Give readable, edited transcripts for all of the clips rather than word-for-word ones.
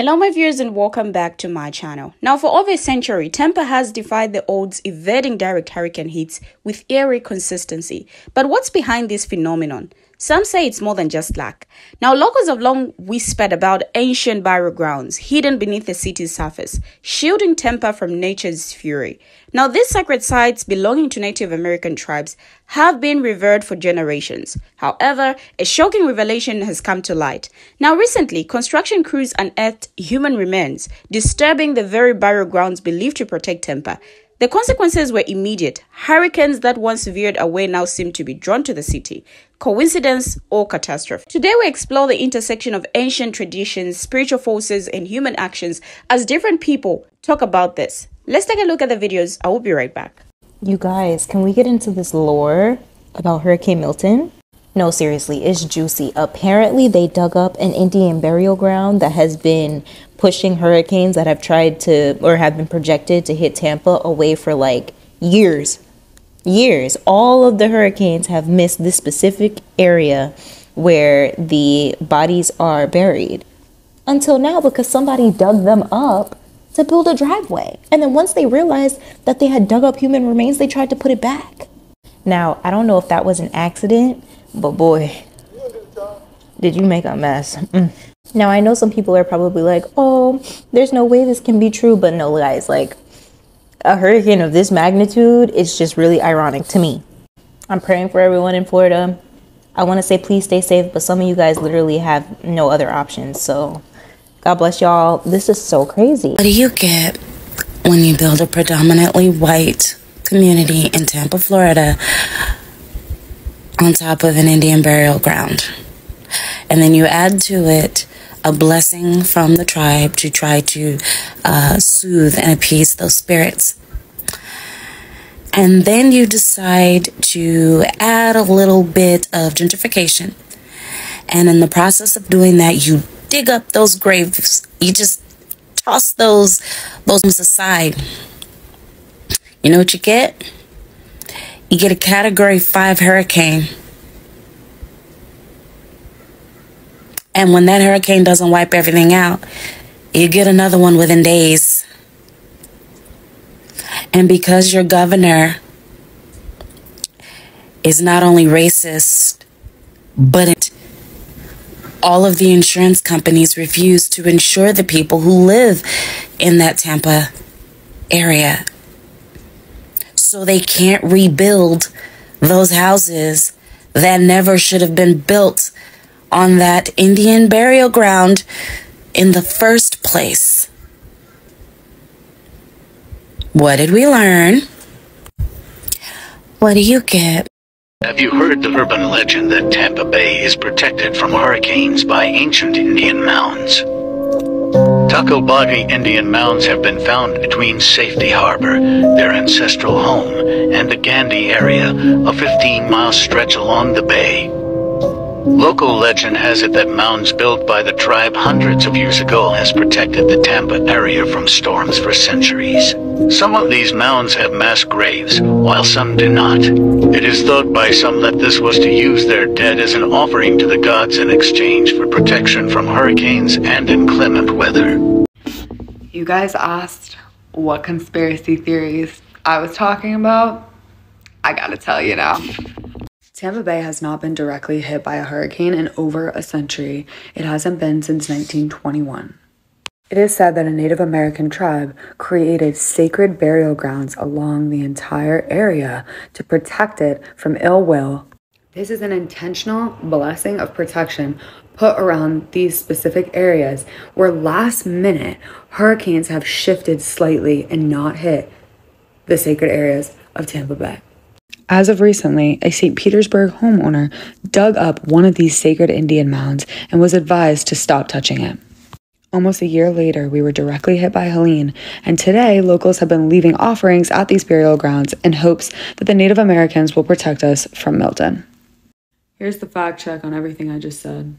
Hello my viewers and welcome back to my channel. Now for over a century, Tampa has defied the odds, evading direct hurricane hits with eerie consistency. But what's behind this phenomenon? Some say it's more than just luck. Now locals have long whispered about ancient burial grounds hidden beneath the city's surface, shielding Tampa from nature's fury. Now these sacred sites belonging to Native American tribes have been revered for generations. However, a shocking revelation has come to light. Now recently, construction crews unearthed human remains, disturbing the very burial grounds believed to protect Tampa. The consequences were immediate. Hurricanes that once veered away now seem to be drawn to the city. Coincidence or catastrophe? Today we explore the intersection of ancient traditions, spiritual forces, and human actions as different people talk about this. Let's take a look at the videos. I will be right back. You guys, can we get into this lore about Hurricane Milton? No, seriously, it's juicy. Apparently, they dug up an Indian burial ground that has been pushing hurricanes that have tried to or have been projected to hit Tampa away for like years. All of the hurricanes have missed this specific area where the bodies are buried until now because somebody dug them up to build a driveway. And then once they realized that they had dug up human remains, they tried to put it back. Now, I don't know if that was an accident, but boy, did you make a mess. Now, I know some people are probably like, oh, there's no way this can be true. But no, guys, like a hurricane of this magnitude, it's just really ironic to me. I'm praying for everyone in Florida. I want to say please stay safe, but some of you guys literally have no other options. So God bless y'all. This is so crazy. What do you get when you build a predominantly white community in Tampa, Florida on top of an Indian burial ground? And then you add to it a blessing from the tribe to try to soothe and appease those spirits. And then you decide to add a little bit of gentrification. And in the process of doing that, you dig up those graves. You just toss those aside. You know what you get? You get a Category 5 hurricane. And when that hurricane doesn't wipe everything out, you get another one within days. And because your governor is not only racist, but all of the insurance companies refuse to insure the people who live in that Tampa area. So they can't rebuild those houses that never should have been built on that Indian burial ground in the first place. What did we learn? What do you get? Have you heard the urban legend that Tampa Bay is protected from hurricanes by ancient Indian mounds? Tacubaya Indian mounds have been found between Safety Harbor, their ancestral home, and the Gandhi area, a 15-mile stretch along the bay. Local legend has it that mounds built by the tribe hundreds of years ago has protected the Tampa area from storms for centuries. Some of these mounds have mass graves, while some do not. It is thought by some that this was to use their dead as an offering to the gods in exchange for protection from hurricanes and inclement weather. You guys asked what conspiracy theories I was talking about. I gotta tell you now. Tampa Bay has not been directly hit by a hurricane in over a century. It hasn't been since 1921. It is said that a Native American tribe created sacred burial grounds along the entire area to protect it from ill will. This is an intentional blessing of protection put around these specific areas where last minute hurricanes have shifted slightly and not hit the sacred areas of Tampa Bay. As of recently, a St. Petersburg homeowner dug up one of these sacred Indian mounds and was advised to stop touching it. Almost a year later, we were directly hit by Halene, and today locals have been leaving offerings at these burial grounds in hopes that the Native Americans will protect us from Milton. Here's the fact check on everything I just said.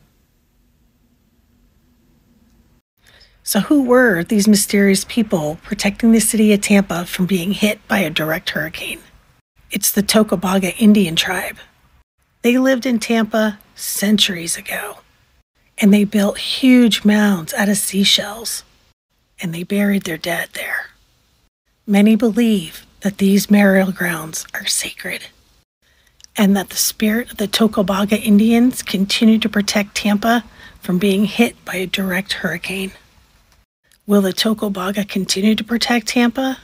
So who were these mysterious people protecting the city of Tampa from being hit by a direct hurricane? It's the Tacubaya Indian tribe. They lived in Tampa centuries ago. and they built huge mounds out of seashells, and they buried their dead there. Many believe that these burial grounds are sacred, and that the spirit of the Tocobaga Indians continue to protect Tampa from being hit by a direct hurricane. Will the Tocobaga continue to protect Tampa?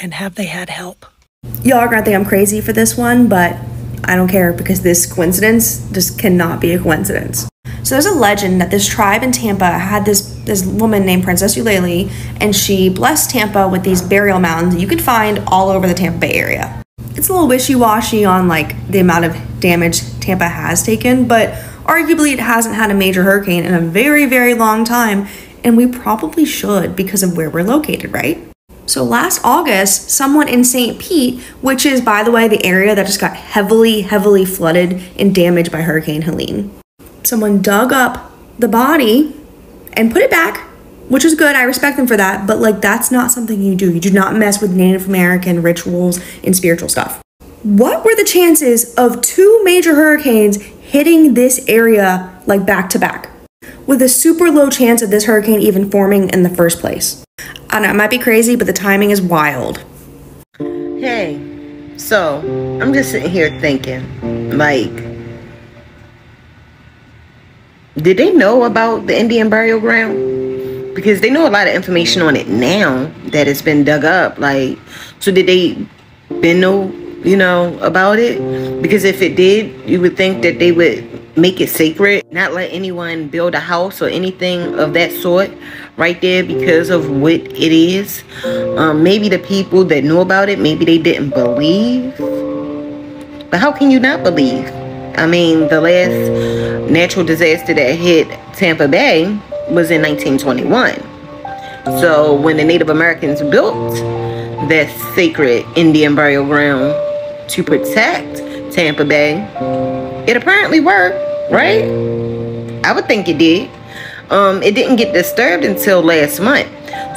And have they had help? Y'all are gonna think I'm crazy for this one, but I don't care, because this coincidence just cannot be a coincidence. So there's a legend that this tribe in Tampa had this woman named Princess Ulele, and she blessed Tampa with these burial mounds that you could find all over the Tampa Bay area. It's a little wishy-washy on like the amount of damage Tampa has taken, but arguably it hasn't had a major hurricane in a very, very long time, and we probably should because of where we're located, right? So last August, someone in St. Pete, which is, by the way, the area that just got heavily flooded and damaged by Hurricane Halene, someone dug up the body and put it back, which is good. I respect them for that. But like, that's not something you do. You do not mess with Native American rituals and spiritual stuff. What were the chances of 2 major hurricanes hitting this area like back to back, with a super low chance of this hurricane even forming in the first place? I know it might be crazy, but the timing is wild. Hey, so I'm just sitting here thinking, like, did they know about the Indian burial ground? Because they know a lot of information on it now that it's been dug up. Like, so did they been know, about it? Because if it did, you would think that they would make it sacred, not let anyone build a house or anything of that sort right there because of what it is. Maybe the people that know about it, maybe they didn't believe. But how can you not believe? I mean, the last natural disaster that hit Tampa Bay was in 1921. So when the Native Americans built that sacred Indian burial ground to protect Tampa Bay, it apparently worked, right? I would think it did. It didn't get disturbed until last month.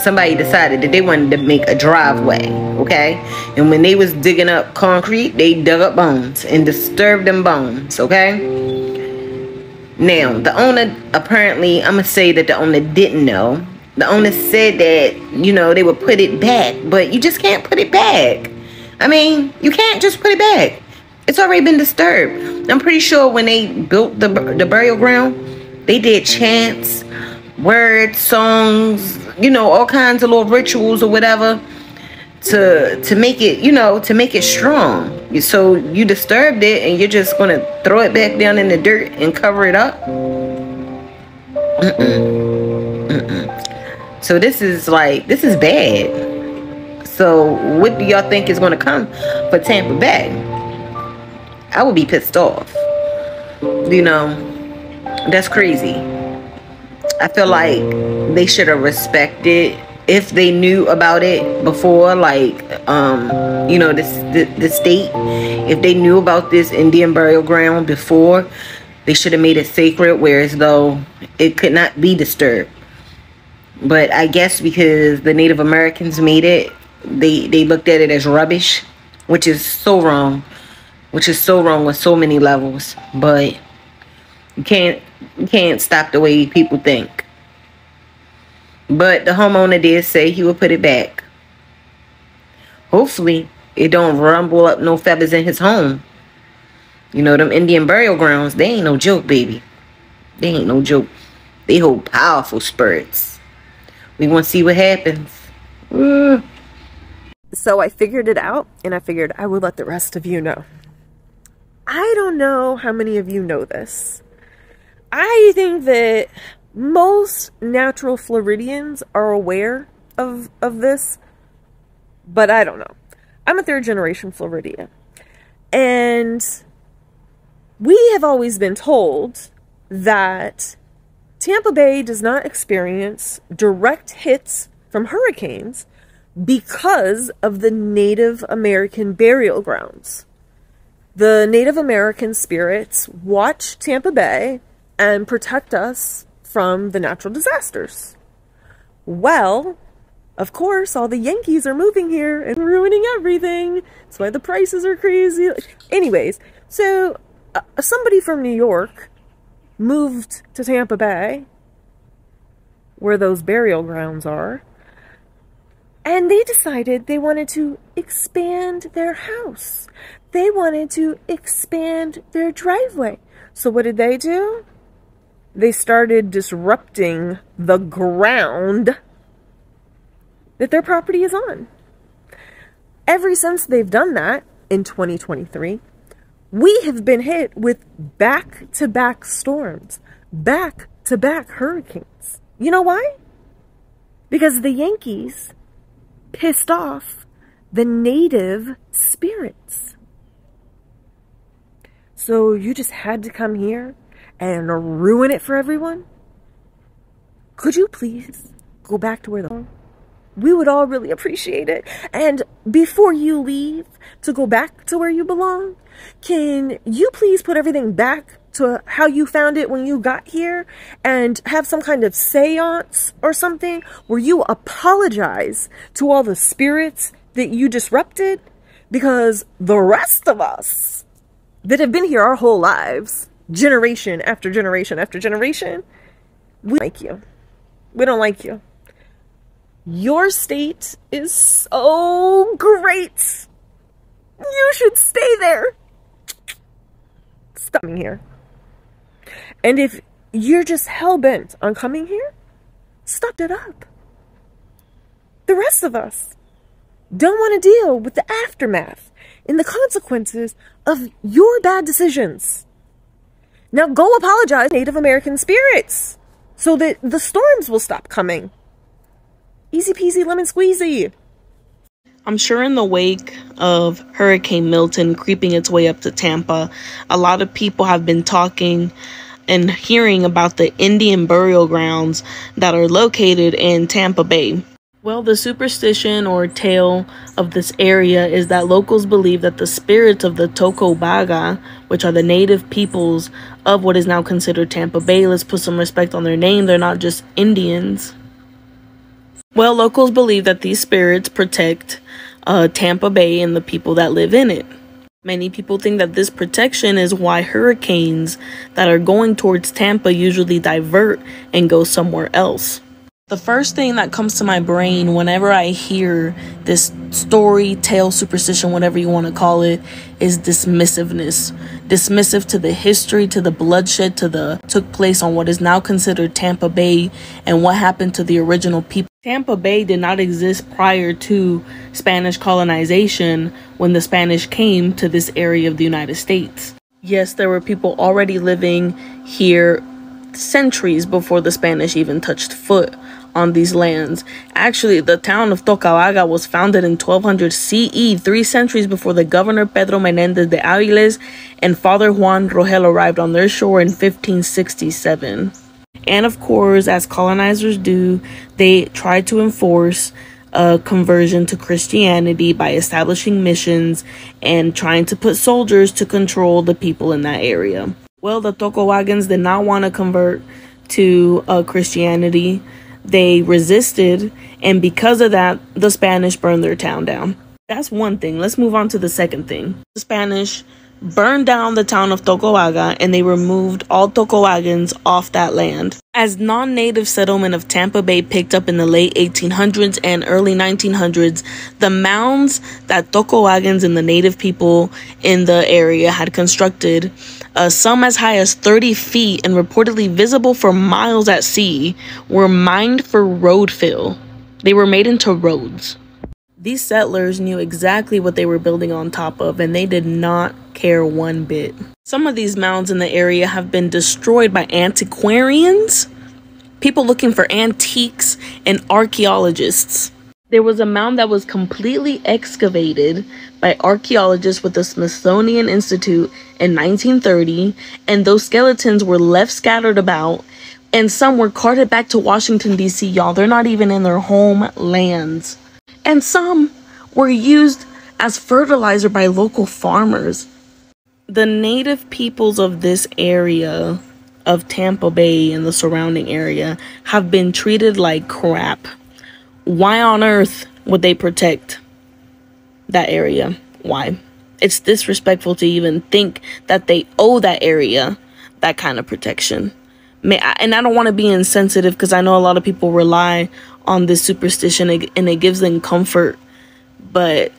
Somebody decided that they wanted to make a driveway, okay? And when they was digging up concrete, they dug up bones and disturbed them bones, okay? Now, the owner, apparently, I'm going to say that the owner didn't know. The owner said that, they would put it back, but you just can't put it back. I mean, you can't just put it back. It's already been disturbed. I'm pretty sure when they built the burial ground, they did chants, words, songs, all kinds of little rituals or whatever to make it, to make it strong. So you disturbed it and you're just going to throw it back down in the dirt and cover it up? So this is bad. So what do y'all think is going to come for Tampa Bay? I would be pissed off. That's crazy. I feel like they should have respected, if they knew about it before, like, the state, if they knew about this Indian burial ground before, they should have made it sacred, whereas though it could not be disturbed. But I guess because the Native Americans made it, they looked at it as rubbish, which is so wrong. Which is so wrong with so many levels. But you can't stop the way people think. But the homeowner did say he would put it back. Hopefully it don't rumble up no feathers in his home. Them Indian burial grounds, they ain't no joke, baby. They ain't no joke. They hold powerful spirits. We want to see what happens. So I figured it out, and I figured I would let the rest of you know. I don't know how many of you know this. I think that most natural Floridians are aware of this, but I don't know. I'm a 3rd generation Floridian, and we have always been told that Tampa Bay does not experience direct hits from hurricanes because of the Native American burial grounds. The Native American spirits watch Tampa Bay and protect us from the natural disasters. Well, of course, all the Yankees are moving here and ruining everything. That's why the prices are crazy. Anyways, so somebody from New York moved to Tampa Bay, where those burial grounds are, and they decided they wanted to expand their house. They wanted to expand their driveway. So what did they do? They started disrupting the ground that their property is on. Ever since they've done that in 2023, we have been hit with back-to-back storms, back-to-back hurricanes. You know why? Because the Yankees pissed off the native spirits. So you just had to come here and ruin it for everyone? Could you please go back to where the... We would all really appreciate it. And before you leave to go back to where you belong, can you please put everything back to how you found it when you got here and have some kind of seance or something where you apologize to all the spirits that you disrupted? Because the rest of us that have been here our whole lives, generation after generation after generation, we don't like you. We don't like you. Your state is so great. You should stay there. Stop coming here. And if you're just hell-bent on coming here, stop it up. The rest of us don't want to deal with the aftermath and the consequences of your bad decisions. Now go apologize to Native American spirits so that the storms will stop coming. Easy peasy lemon squeezy. I'm sure in the wake of Hurricane Milton creeping its way up to Tampa, a lot of people have been talking and hearing about the Indian burial grounds that are located in Tampa Bay. Well, the superstition or tale of this area is that locals believe that the spirits of the Tocobaga, which are the native peoples of what is now considered Tampa Bay, let's put some respect on their name, they're not just Indians. Well, locals believe that these spirits protect Tampa Bay and the people that live in it. Many people think that this protection is why hurricanes that are going towards Tampa usually divert and go somewhere else. The first thing that comes to my brain whenever I hear this story, tale, superstition, whatever you want to call it, is dismissiveness. Dismissive to the history, to the bloodshed, took place on what is now considered Tampa Bay and what happened to the original people. Tampa Bay did not exist prior to Spanish colonization when the Spanish came to this area of the United States. Yes, there were people already living here centuries before the Spanish even touched foot on these lands. Actually, the town of Tocobaga was founded in 1200 CE, 3 centuries before the governor Pedro Menendez de Aviles and Father Juan Rogel arrived on their shore in 1567. And of course, as colonizers do, they tried to enforce a conversion to Christianity by establishing missions and trying to put soldiers to control the people in that area. Well, the Tocobagans did not want to convert to Christianity. They resisted, and because of that, the Spanish burned their town down. That's one thing. Let's move on to the second thing. The Spanish burned down the town of Tocobaga, and they removed all Tocobagans off that land. As non-native settlement of Tampa Bay picked up in the late 1800s and early 1900s, the mounds that Tocobagans and the native people in the area had constructed, some as high as 30 feet and reportedly visible for miles at sea, were mined for road fill. They were made into roads. These settlers knew exactly what they were building on top of, and they did not care one bit. Some of these mounds in the area have been destroyed by antiquarians, people looking for antiques, and archaeologists. There was a mound that was completely excavated by archaeologists with the Smithsonian Institute in 1930, and those skeletons were left scattered about, and some were carted back to Washington, D.C. Y'all, they're not even in their homelands. And some were used as fertilizer by local farmers. The native peoples of this area of Tampa Bay and the surrounding area have been treated like crap. Why on earth would they protect that area? Why? It's disrespectful to even think that they owe that area that kind of protection. And I don't want to be insensitive, because I know a lot of people rely on this superstition and it gives them comfort, but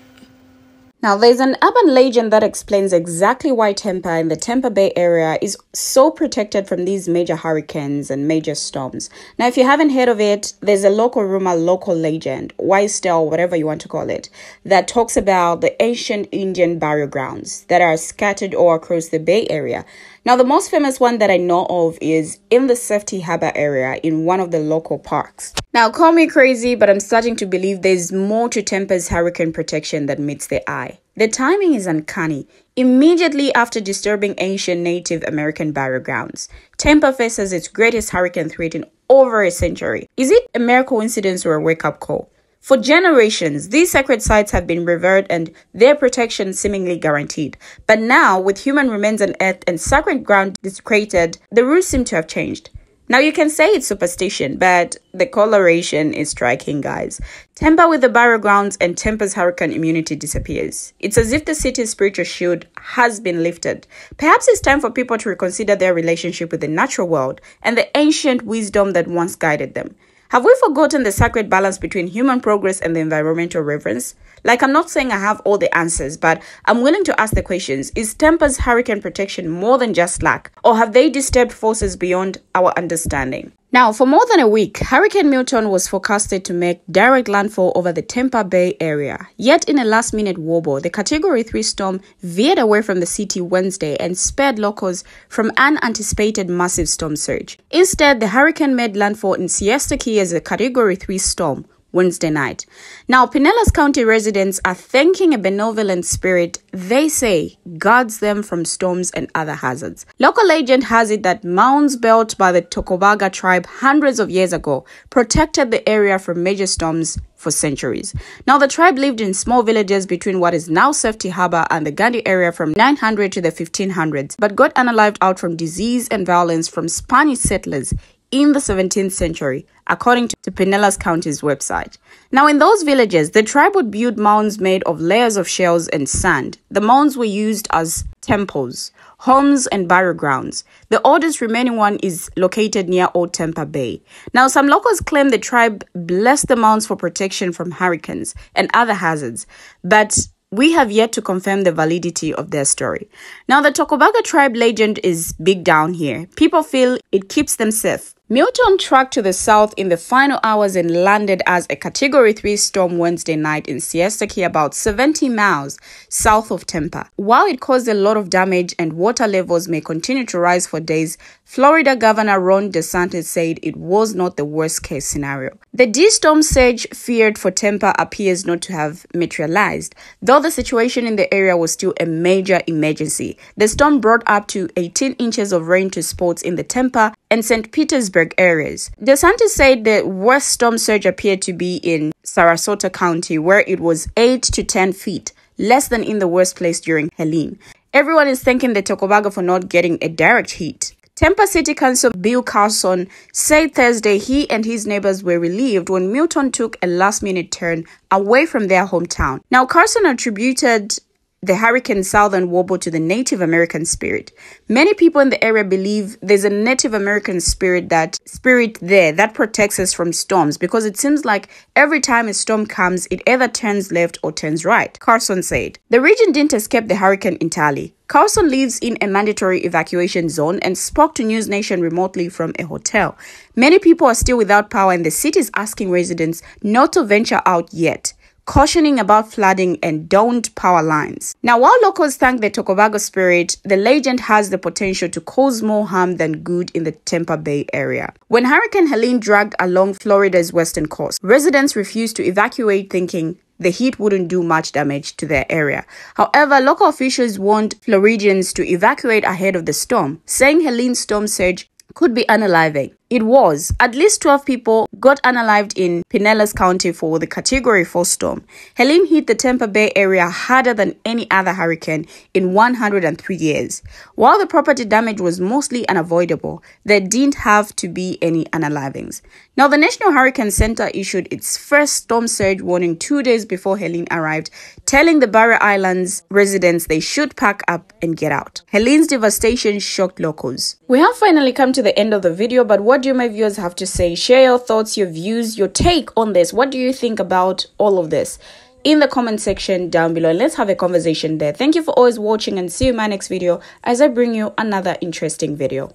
now, there's an urban legend that explains exactly why Tampa and the Tampa Bay area is so protected from these major hurricanes and major storms. Now, if you haven't heard of it, there's a local rumor, local legend, wise tale, whatever you want to call it, that talks about the ancient Indian burial grounds that are scattered all across the Bay Area. Now, the most famous one that I know of is in the Safety Harbor area in one of the local parks. Now, call me crazy, but I'm starting to believe there's more to Tampa's hurricane protection that meets the eye. The timing is uncanny. Immediately after disturbing ancient Native American burial grounds, Tampa faces its greatest hurricane threat in over a century. Is it a mere coincidence or a wake-up call? For generations, these sacred sites have been revered and their protection seemingly guaranteed. But now, with human remains on earth and sacred ground desecrated, the rules seem to have changed. Now, you can say it's superstition, but the correlation is striking, guys. Tampa with the burial grounds and Tampa's hurricane immunity disappears. It's as if the city's spiritual shield has been lifted. Perhaps it's time for people to reconsider their relationship with the natural world and the ancient wisdom that once guided them. Have we forgotten the sacred balance between human progress and the environmental reverence? Like, I'm not saying I have all the answers, but I'm willing to ask the questions. Is Tampa's hurricane protection more than just luck, or have they disturbed forces beyond our understanding? Now, for more than a week, Hurricane Milton was forecasted to make direct landfall over the Tampa Bay area. Yet, in a last-minute wobble, the Category 3 storm veered away from the city Wednesday and spared locals from unanticipated massive storm surge. Instead, the hurricane made landfall in Siesta Key as a Category 3 storm Wednesday night. Now, Pinellas County residents are thanking a benevolent spirit they say guards them from storms and other hazards. Local legend has it that mounds built by the Tocobaga tribe hundreds of years ago protected the area from major storms for centuries. Now, the tribe lived in small villages between what is now Safety Harbor and the Gandhi area from 900 to the 1500s, but got unalived out from disease and violence from Spanish settlers in the 17th century, according to Pinellas County's website. Now, in those villages, the tribe would build mounds made of layers of shells and sand. The mounds were used as temples, homes, and burial grounds. The oldest remaining one is located near Old Tampa Bay. Now, some locals claim the tribe blessed the mounds for protection from hurricanes and other hazards, but we have yet to confirm the validity of their story. Now, the Tocobaga tribe legend is big down here. People feel it keeps them safe. Milton tracked to the south in the final hours and landed as a Category 3 storm Wednesday night in Siesta Key, about 70 miles south of Tampa. While it caused a lot of damage and water levels may continue to rise for days, Florida Governor Ron DeSantis said it was not the worst-case scenario. The D-storm surge feared for Tampa appears not to have materialized, though the situation in the area was still a major emergency. The storm brought up to 18 inches of rain to spots in the Tampa and St. Petersburg areas. DeSantis said the worst storm surge appeared to be in Sarasota County, where it was 8 to 10 feet, less than in the worst place during Halene. Everyone is thanking the Tocobaga for not getting a direct hit. Tampa City Council Bill Carson said Thursday he and his neighbors were relieved when Milton took a last-minute turn away from their hometown. Now, Carson attributed the hurricane's southern wobble to the Native American spirit. Many people in the area believe there's a Native American spirit there that protects us from storms, because it seems like every time a storm comes, it either turns left or turns right, Carson said. The region didn't escape the hurricane entirely. Carson lives in a mandatory evacuation zone and spoke to News Nation remotely from a hotel. Many people are still without power, and the city is asking residents not to venture out yet, cautioning about flooding and downed power lines. Now, while locals thank the Tocobaga spirit, the legend has the potential to cause more harm than good in the Tampa Bay area. When Hurricane Halene dragged along Florida's western coast, residents refused to evacuate, thinking the heat wouldn't do much damage to their area. However, local officials warned Floridians to evacuate ahead of the storm, saying Helene's storm surge could be unaliving. It was. At least 12 people got unalived in Pinellas County for the Category 4 storm. Halene hit the Tampa Bay area harder than any other hurricane in 103 years. While the property damage was mostly unavoidable, there didn't have to be any unalivings. Now, the National Hurricane Center issued its first storm surge warning 2 days before Halene arrived, telling the Barrier Islands residents they should pack up and get out. Halene's devastation shocked locals. We have finally come to the end of the video, but what do my viewers have to say? Share your thoughts, your views, your take on this. What do you think about all of this in the comment section down below, and let's have a conversation there. Thank you for always watching, and see you in my next video as I bring you another interesting video.